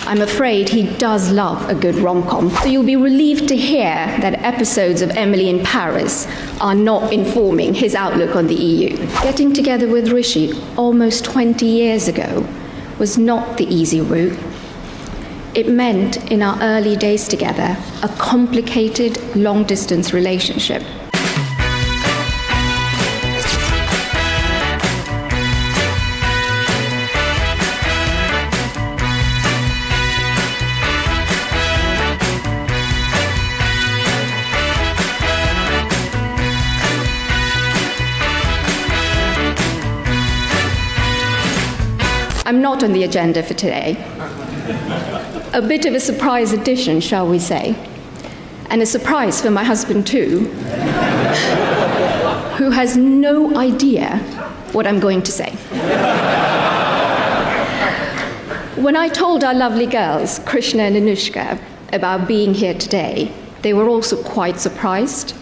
I'm afraid he does love a good rom-com. So you'll be relieved to hear that episodes of Emily in Paris are not informing his outlook on the EU. Getting together with Rishi almost 20 years ago was not the easy route. It meant, in our early days together, a complicated, long-distance relationship. I'm not on the agenda for today. A bit of a surprise addition, shall we say, and a surprise for my husband too, who has no idea what I'm going to say. When I told our lovely girls, Krishna and Anushka, about being here today, they were also quite surprised.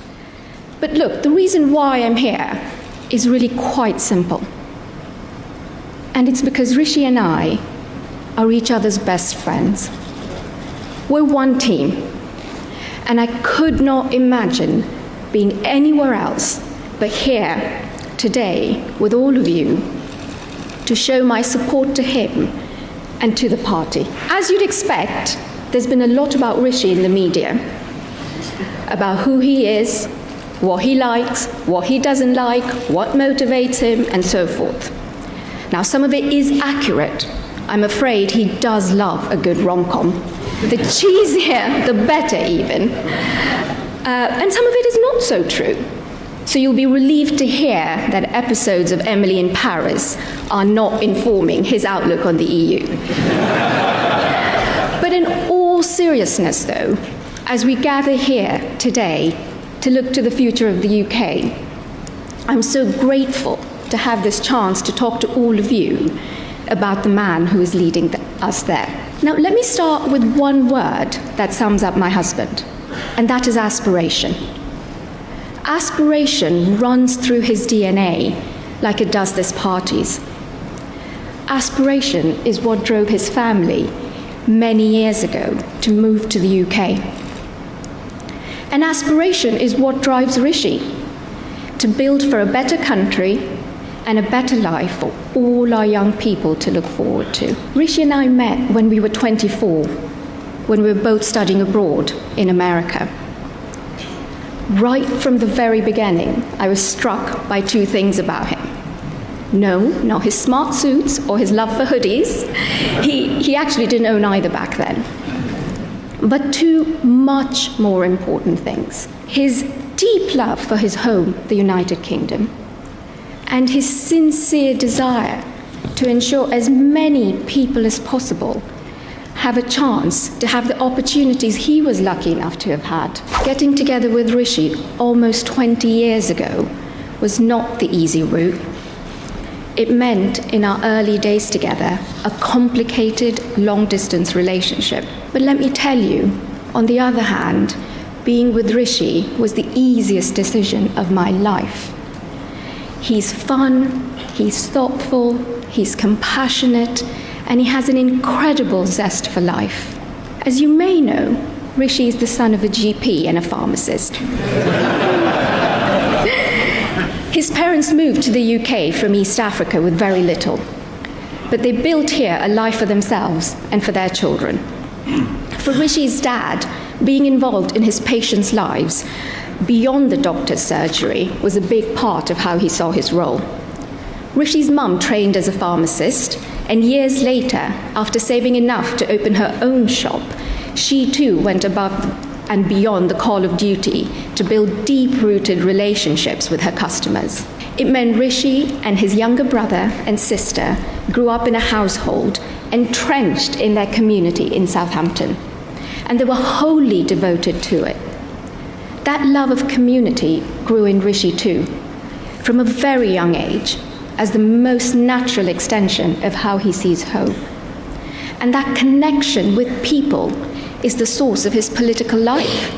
But look, the reason why I'm here is really quite simple. And it's because Rishi and I are each other's best friends. We're one team, and I could not imagine being anywhere else but here today with all of you to show my support to him and to the party. As you'd expect, there's been a lot about Rishi in the media, about who he is, what he likes, what he doesn't like, what motivates him, and so forth. Now, some of it is accurate. I'm afraid he does love a good rom-com. The cheesier, the better even. And some of it is not so true. So you'll be relieved to hear that episodes of Emily in Paris are not informing his outlook on the EU. But in all seriousness, though, as we gather here today to look to the future of the UK, I'm so grateful to have this chance to talk to all of you about the man who is leading us there. Now, let me start with one word that sums up my husband, and that is aspiration. Aspiration runs through his DNA like it does this party's. Aspiration is what drove his family many years ago to move to the UK. And aspiration is what drives Rishi to build for a better country and a better life for all our young people to look forward to. Rishi and I met when we were 24, when we were both studying abroad in America. Right from the very beginning, I was struck by two things about him. No, not his smart suits or his love for hoodies. He actually didn't own either back then. But two much more important things. His deep love for his home, the United Kingdom, and his sincere desire to ensure as many people as possible have a chance to have the opportunities he was lucky enough to have had. Getting together with Rishi almost 20 years ago was not the easy route. It meant, in our early days together, a complicated, long-distance relationship. But let me tell you, on the other hand, being with Rishi was the easiest decision of my life. He's fun, he's thoughtful, he's compassionate, and he has an incredible zest for life. As you may know, Rishi is the son of a GP and a pharmacist. His parents moved to the UK from East Africa with very little, but they built here a life for themselves and for their children. For Rishi's dad, being involved in his patients' lives beyond the doctor's surgery was a big part of how he saw his role. Rishi's mum trained as a pharmacist, and years later, after saving enough to open her own shop, she too went above and beyond the call of duty to build deep-rooted relationships with her customers. It meant Rishi and his younger brother and sister grew up in a household entrenched in their community in Southampton, and they were wholly devoted to it. That love of community grew in Rishi too, from a very young age, as the most natural extension of how he sees home. And that connection with people is the source of his political life.